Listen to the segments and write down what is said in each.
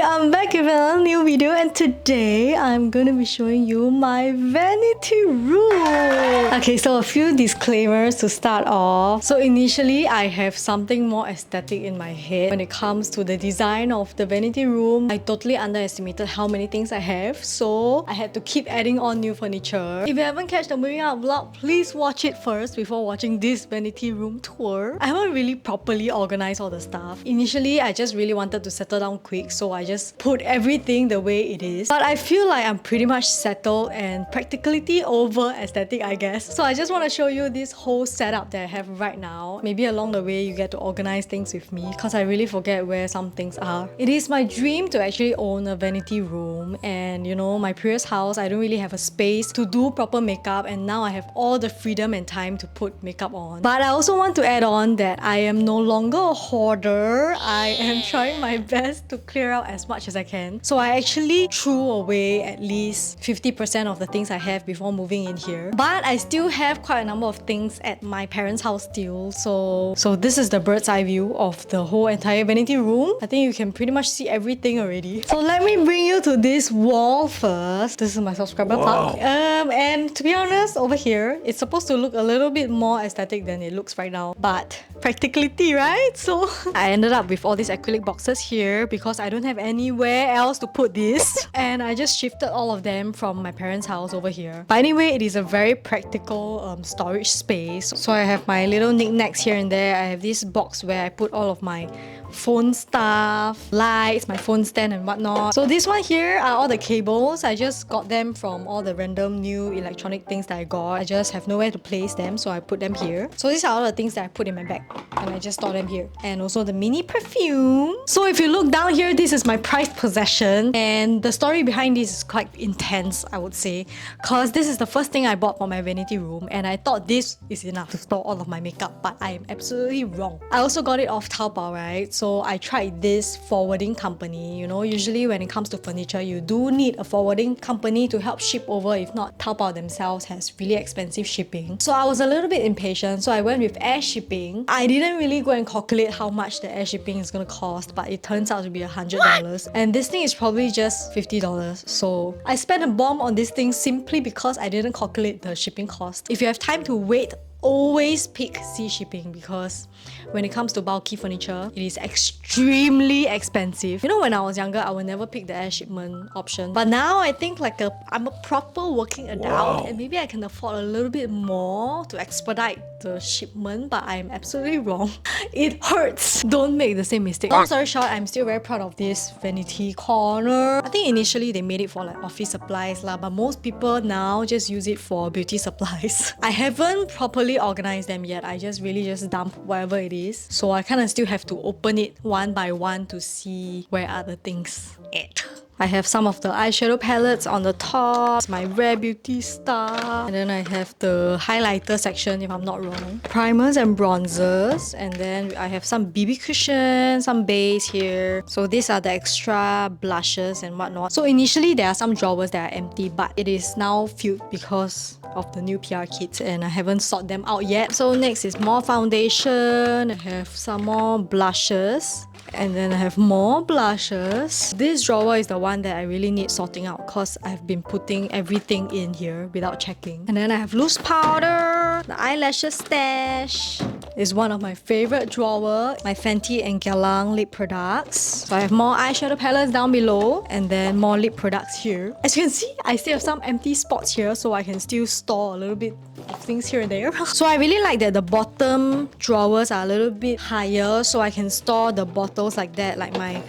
I'm back with another new video, and today I'm gonna be showing you my vanity room. Okay, so a few disclaimers to start off. So initially, I have something more aesthetic in my head when it comes to the design of the vanity room. I totally underestimated how many things I have, so I had to keep adding on new furniture. If you haven't catched the moving out vlog, please watch it first before watching this vanity room tour. I haven't really properly organized all the stuff. Initially, I just really wanted to settle down quick, so I just put everything the way it is. But I feel like I'm pretty much settled and practicality over aesthetic, I guess. So I just want to show you this whole setup that I have right now. Maybe along the way you get to organize things with me, because I really forget where some things are. It is my dream to actually own a vanity room, and you know, my previous house, I don't really have a space to do proper makeup, and now I have all the freedom and time to put makeup on. But I also want to add on that I am no longer a hoarder. I am trying my best to clear out as much as I can. So I actually threw away at least 50% of the things I have before moving in here. But I still have quite a number of things at my parents' house still. So this is the bird's eye view of the whole entire vanity room. I think you can pretty much see everything already. So let me bring you to this wall first. This is my subscriber plug. And to be honest, over here, it's supposed to look a little bit more aesthetic than it looks right now. But practicality, right? So I ended up with all these acrylic boxes here because I don't have anywhere else to put this, and I just shifted all of them from my parents' house over here. But anyway, it is a very practical storage space. So I have my little knickknacks here and there. I have this box where I put all of my phone stuff, lights, my phone stand and whatnot. So this one here are all the cables. I just got them from all the random new electronic things that I got. I just have nowhere to place them, so I put them here. So these are all the things that I put in my bag, and I just store them here. And also the mini perfume. So if you look down here, this is my prized possession, and the story behind this is quite intense, I would say, because this is the first thing I bought for my vanity room, and I thought this is enough to store all of my makeup, but I am absolutely wrong. I also got it off Taobao, right? So I tried this forwarding company. You know, usually when it comes to furniture, you do need a forwarding company to help ship over. If not, Taobao themselves has really expensive shipping. So I was a little bit impatient, so I went with air shipping. I didn't really go and calculate how much the air shipping is gonna cost, but it turns out to be $100. And this thing is probably just $50. So I spent a bomb on this thing simply because I didn't calculate the shipping cost. If you have time to wait, always pick sea shipping, because when it comes to bulky furniture, it is extremely expensive. You know, when I was younger, I would never pick the air shipment option. But now I think I'm a proper working adult, and maybe I can afford a little bit more to expedite the shipment, but I'm absolutely wrong. It hurts. Don't make the same mistake. Long story short, I'm still very proud of this vanity corner. I think initially they made it for like office supplies lah, but most people now just use it for beauty supplies. I haven't properly organized them yet. I just dump whatever it is. So I kind of still have to open it one by one to see where are the things at. I have some of the eyeshadow palettes on the top, my rare beauty stuff, and then I have the highlighter section if I'm not wrong, primers and bronzers, and then I have some BB cushions, some base here. So these are the extra blushes and whatnot. So initially there are some drawers that are empty, but it is now filled because of the new PR kits, and I haven't sorted them out yet. So next is more foundation. I have some more blushes, and then I have more blushes. This drawer is the one that I really need sorting out because I've been putting everything in here without checking. And then I have loose powder. The eyelashes stash is one of my favorite drawer. My Fenty and Galang lip products. So I have more eyeshadow palettes down below, and then more lip products here. As you can see, I still have some empty spots here, so I can still store a little bit of things here and there. So I really like that the bottom drawers are a little bit higher, so I can store the bottles like that, like my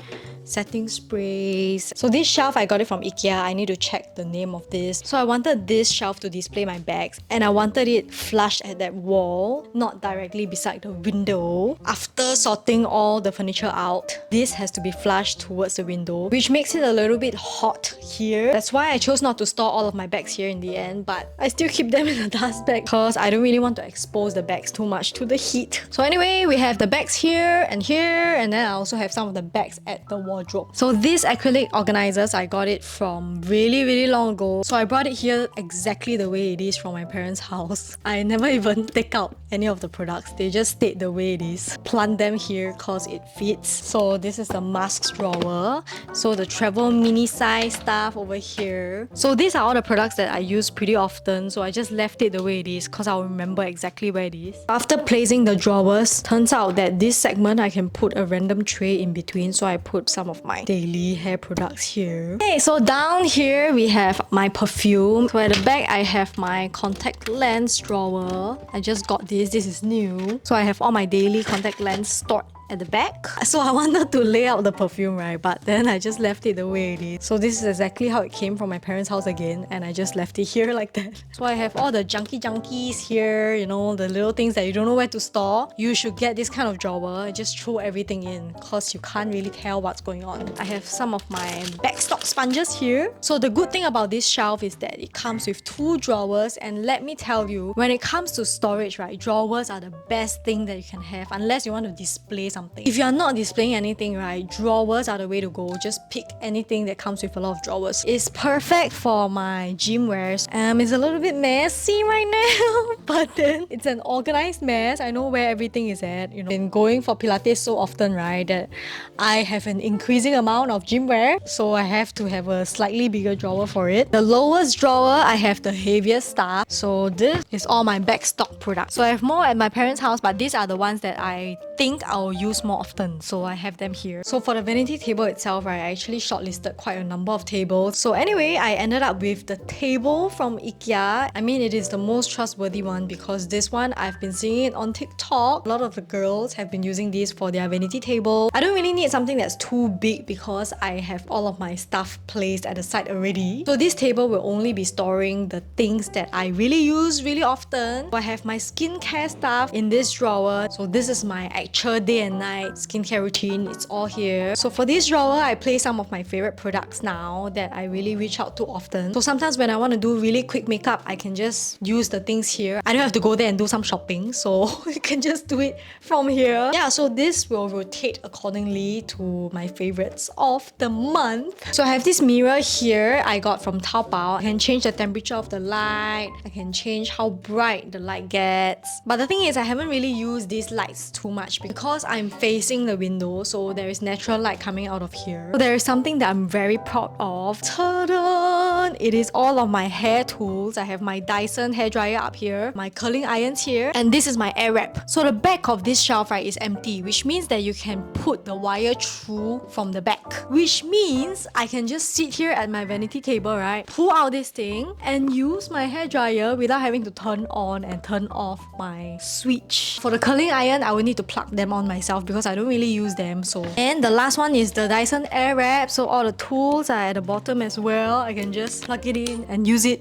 setting sprays. So this shelf, I got it from IKEA. I need to check the name of this. So I wanted this shelf to display my bags, and I wanted it flush at that wall, not directly beside the window. After sorting all the furniture out, this has to be flushed towards the window, which makes it a little bit hot here. That's why I chose not to store all of my bags here in the end, but I still keep them in a dust bag because I don't really want to expose the bags too much to the heat. So anyway, we have the bags here, and then I also have some of the bags at the wall wardrobe. So these acrylic organizers, I got it from really long ago. So I brought it here exactly the way it is from my parents' house. I never even take out any of the products. They just stayed the way it is. Plant them here cause it fits. So this is the masks drawer. So the travel mini size stuff over here. So these are all the products that I use pretty often. So I just left it the way it is cause I'll remember exactly where it is. After placing the drawers, turns out that this segment I can put a random tray in between. So I put some of my daily hair products here. Okay, so down here we have my perfume. So at the back I have my contact lens drawer. I just got this. This is new. So I have all my daily contact lens stored at the back. So I wanted to lay out the perfume, right? But then I just left it the way it is. So this is exactly how it came from my parents' house again, and I just left it here like that. So I have all the junkies here, you know, the little things that you don't know where to store. You should get this kind of drawer. Just throw everything in because you can't really tell what's going on. I have some of my backstock sponges here. So the good thing about this shelf is that it comes with 2 drawers, and let me tell you, when it comes to storage, right, drawers are the best thing that you can have unless you want to display something. If you are not displaying anything, right, drawers are the way to go. Just pick anything that comes with a lot of drawers. It's perfect for my gym wears. It's a little bit messy right now, but then it's an organized mess. I know where everything is at. You know, been going for Pilates so often, right, that I have an increasing amount of gym wear, so I have to have a slightly bigger drawer for it. The lowest drawer, I have the heaviest stuff. So this is all my backstock products. So I have more at my parents' house, but these are the ones that I think I'll use more often, so I have them here. So for the vanity table itself, right, I actually shortlisted quite a number of tables. So anyway, I ended up with the table from IKEA. I mean, it is the most trustworthy one because this one, I've been seeing it on TikTok. A lot of the girls have been using this for their vanity table. I don't really need something that's too big because I have all of my stuff placed at the side already. So this table will only be storing the things that I really use really often. So I have my skincare stuff in this drawer. So this is my actual day and night skincare routine. It's all here. So for this drawer, I place some of my favorite products now that I really reach out to often. So sometimes when I want to do really quick makeup, I can just use the things here. I don't have to go there and do some shopping, so you can just do it from here. Yeah, so this will rotate accordingly to my favorites of the month. So I have this mirror here I got from Taobao. I can change the temperature of the light. I can change how bright the light gets. But the thing is, I haven't really used these lights too much because I'm facing the window, so there is natural light coming out of here. So there is something that I'm very proud of. Ta-da! It is all of my hair tools. I have my Dyson hairdryer up here, my curling irons here, and this is my air wrap. So the back of this shelf, right, is empty, which means that you can put the wire through from the back, which means I can just sit here at my vanity table, right, pull out this thing and use my hairdryer without having to turn on and turn off my switch. For the curling iron, I will need to plug them on myself because I don't really use them. So, and the last one is the Dyson air wrap. So all the tools are at the bottom as well. I can just plug it in and use it.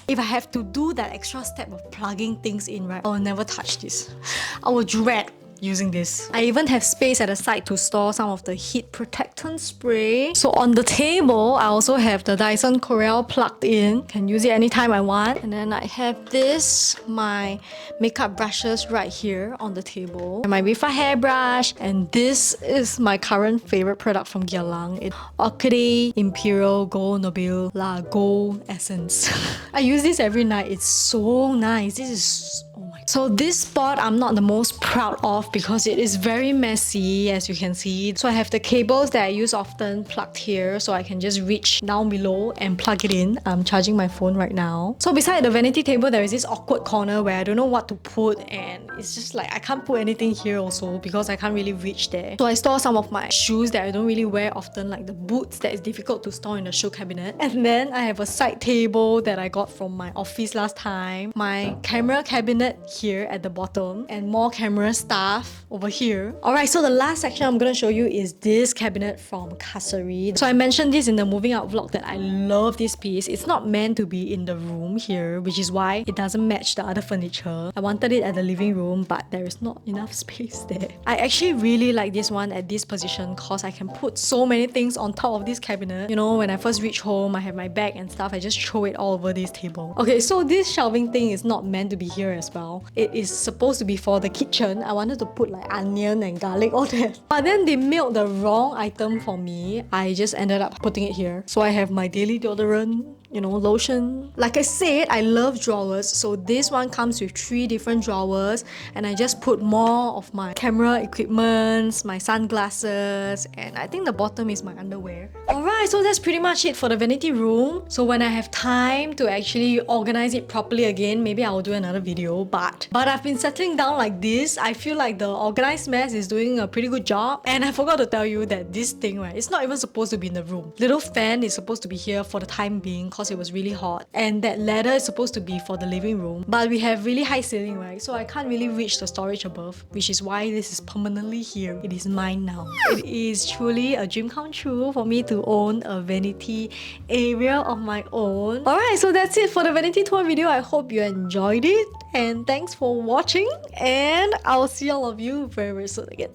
If I have to do that extra step of plugging things in, right, I will never touch this. I will dread using this. I even have space at the side to store some of the heat protectant spray. So on the table, I also have the Dyson Corel plugged in. Can use it anytime I want. And then I have this, my makeup brushes right here on the table. And my Rifa hairbrush. And this is my current favorite product from Geylang. It's Orchidea Imperial Gold Nobile La Gold Essence. I use this every night. It's so nice. This is so this spot I'm not the most proud of because it is very messy, as you can see. So I have the cables that I use often plugged here, so I can just reach down below and plug it in. I'm charging my phone right now. So beside the vanity table, there is this awkward corner where I don't know what to put, and it's just like I can't put anything here also because I can't really reach there. So I store some of my shoes that I don't really wear often, like the boots that is difficult to store in the shoe cabinet. And then I have a side table that I got from my office last time. My camera cabinet here at the bottom, and more camera stuff over here. Alright, so the last section I'm gonna show you is this cabinet from Kasari. So I mentioned this in the moving out vlog that I love this piece. It's not meant to be in the room here, which is why it doesn't match the other furniture. I wanted it at the living room, but there is not enough space there. I actually really like this one at this position because I can put so many things on top of this cabinet. You know, when I first reach home, I have my bag and stuff, I just throw it all over this table. Okay, so this shelving thing is not meant to be here as well. it is supposed to be for the kitchen. I wanted to put like onion and garlic, all that. But then they mailed the wrong item for me. I just ended up putting it here. So I have my daily deodorant, you know, lotion. Like I said, I love drawers. So this one comes with 3 different drawers, and I just put more of my camera equipment, my sunglasses, and I think the bottom is my underwear. Alright, so that's pretty much it for the vanity room. So when I have time to actually organize it properly again, maybe I'll do another video. But I've been settling down like this. I feel like the organized mess is doing a pretty good job. And I forgot to tell you that this thing, right, it's not even supposed to be in the room. Little fan is supposed to be here for the time being because it was really hot. And that ladder is supposed to be for the living room. But we have really high ceiling, right? So I can't really reach the storage above, which is why this is permanently here. It is mine now. It is truly a dream come true for me to own a vanity area of my own. Alright, so that's it for the vanity tour video. I hope you enjoyed it. And thanks for watching. And I'll see all of you very, very soon again.